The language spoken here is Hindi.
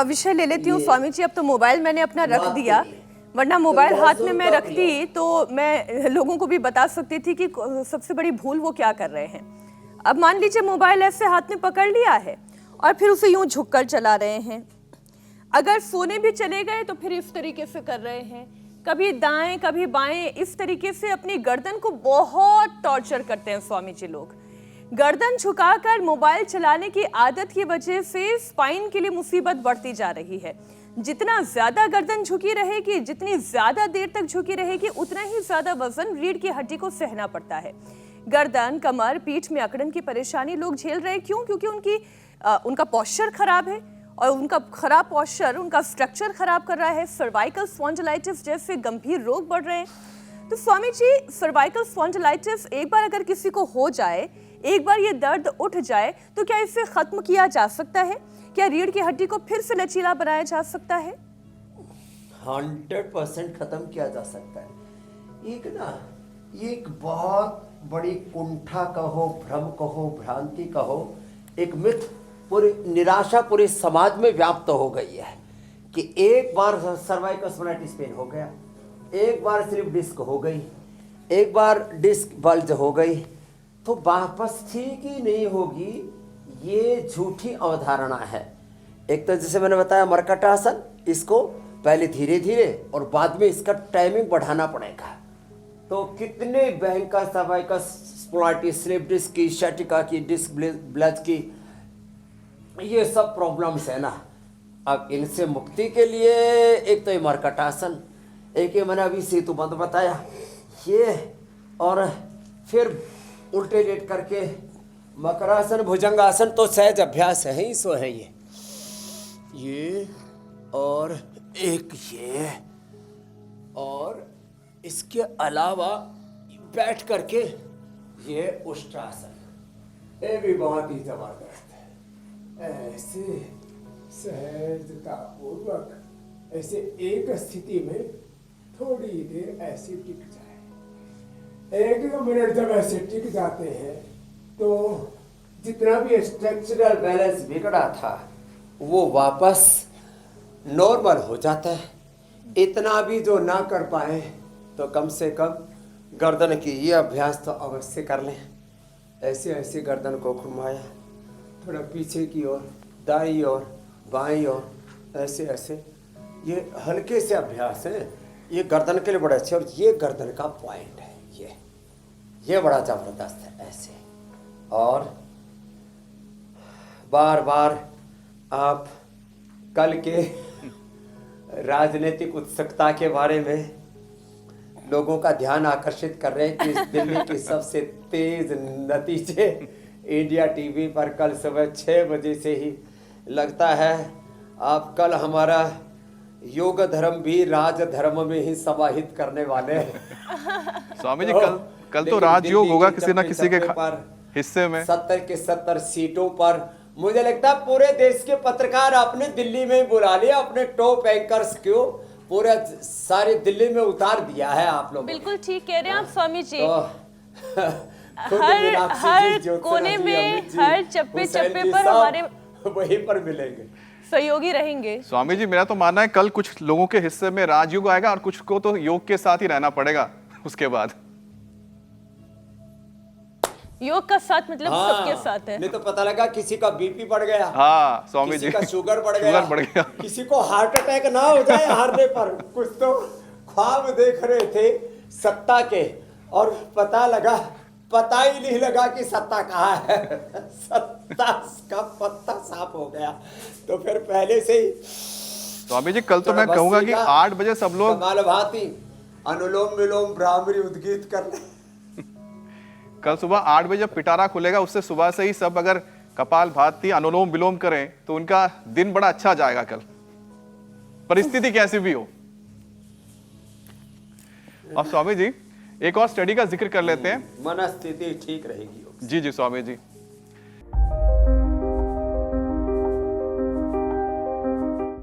विषय ले लेती हूँ स्वामी जी। अब तो मोबाइल मैंने अपना रख दिया, वरना मोबाइल हाथ में मैं रखती तो मैं लोगों को भी बता सकती थी कि सबसे बड़ी भूल वो क्या कर रहे हैं। अब मान लीजिए मोबाइल ऐसे हाथ में पकड़ लिया है और फिर उसे यूं झुककर चला रहे हैं। अगर सोने भी चले गए तो फिर इस तरीके से कर रहे हैं, कभी दाएं कभी बाएं, इस तरीके से अपनी गर्दन को बहुत टॉर्चर करते हैं स्वामी जी लोग। गर्दन झुकाकर मोबाइल चलाने की आदत की वजह से स्पाइन के लिए मुसीबत बढ़ती जा रही है। जितना ज्यादा गर्दन झुकी रहेगी, जितनी ज्यादा देर तक झुकी रहेगी, उतना ही ज्यादा वजन रीढ़ की हड्डी को सहना पड़ता है। गर्दन, कमर, पीठ में अकड़न की परेशानी लोग झेल रहे हैं। क्यों? क्योंकि उनका पोस्चर खराब है और उनका खराब पोस्चर उनका स्ट्रक्चर खराब कर रहा है। सर्वाइकल स्पॉन्डिलाइटिस जैसे गंभीर रोग बढ़ रहे हैं। तो स्वामी जी, सर्वाइकल स्पॉन्डिलाइटिस एक बार अगर किसी को हो जाए, एक बार ये दर्द उठ जाए, तो क्या इसे खत्म किया जा सकता है? क्या रीढ़ की हड्डी को फिर से लचीला बनाया जा सकता है? 100% खत्म किया जा सकता है। ये एक बहुत बड़ी कुंठा कहो, भ्रम कहो, भ्रांति कहो, एक मिथ, पूरी निराशा पूरे समाज में व्याप्त हो गई है कि एक बार सर्वाइकल स्पॉन्डिलाइटिस पेन हो गया, एक बार स्लिप डिस्क हो गई, एक बार डिस्क बल्ज हो गई तो वापस ठीक ही नहीं होगी। ये झूठी अवधारणा है। एक तो जैसे मैंने बताया मर्कट आसन, इसको पहले धीरे धीरे और बाद में इसका टाइमिंग बढ़ाना पड़ेगा। तो कितने भयंकर सर्वाइकल स्पॉन्डिलाइटिस, स्लिप डिस्क की, शटिका की, डिस्क ब्लज की, ये सब प्रॉब्लम्स है ना। अब इनसे मुक्ति के लिए एक तो ये मर्कट आसन, एक ये मैंने अभी सेतुबंध बताया ये, और फिर उल्टे लेट करके मकरासन, भुजंगासन तो सहज अभ्यास है ही सो है ये और एक ये, और इसके अलावा बैठ करके ये उष्ट्रासन, ये भी बहुत ही जबरदस्त है। ऐसे सहजता पूर्वक ऐसे एक स्थिति में थोड़ी देर ऐसे टिक जाए। 1-2 मिनट जब ऐसे टिक जाते हैं तो जितना भी स्ट्रक्चरल बैलेंस बिगड़ा था वो वापस नॉर्मल हो जाता है। इतना भी जो ना कर पाए तो कम से कम गर्दन की ये अभ्यास तो अवश्य कर लें। ऐसे ऐसे गर्दन को घुमाया, थोड़ा पीछे की ओर, दाईं ओर, बाईं ओर, ऐसे ऐसे, ये हल्के से अभ्यास है। ये गर्दन के लिए बड़े अच्छे, और ये गर्दन का पॉइंट है, ये बड़ा जबरदस्त है ऐसे। और बार बार आप कल के राजनीतिक उत्सुकता के बारे में लोगों का ध्यान आकर्षित कर रहे हैं कि दिल्ली की सबसे तेज नतीजे इंडिया टीवी पर कल सुबह 6 बजे से ही लगता है। आप कल हमारा योग धर्म भी राज धर्म में ही समाहित करने वाले हैं। स्वामी जी, कल तो राजयोग होगा किसी ना किसी के हिस्से में। 70 के 70 सीटों पर मुझे लगता है पूरे देश के पत्रकार आपने दिल्ली में ही बुला लिया, अपने टॉप एंकर्स को पूरे सारे दिल्ली में उतार दिया है आप लोग। बिल्कुल ठीक कह रहे हैं आप स्वामी जी। हर कोने में, हर चप्पे चप्पे पर हमारे वहीं पर मिलेंगे, सहयोगी रहेंगे। स्वामी जी, मेरा तो मानना है कल कुछ लोगों के हिस्से में राजयोग आएगा और कुछ को तो योग के साथ ही रहना पड़ेगा उसके बाद। योग का साथ मतलब सबके साथ है। नहीं तो पता लगा किसी का बीपी बढ़ गया, हाँ स्वामी जी, किसी का शुगर बढ़ गया, किसी को हार्ट अटैक ना हो जाए हारने पर। कुछ तो ख्वाब देख रहे थे सत्ता के और पता ही नहीं लगा कि सत्ता कहाँ है। सत्ता का पत्ता साफ हो गया। तो फिर पहले से ही स्वामी जी, कल तो मैं कहूंगा कि 8 बजे सब लोग कपालभाति, अनुलोम विलोम, भ्रामरी उद्गीत कर ले। कल सुबह 8 बजे जब पिटारा खुलेगा, उससे सुबह से ही सब अगर कपालभाति, अनुलोम विलोम करें तो उनका दिन बड़ा अच्छा जाएगा। कल परिस्थिति कैसी भी हो। अब स्वामी जी, एक और स्टडी का जिक्र कर लेते हैं। मनस्थिति ठीक रहेगी। जी जी स्वामी जी।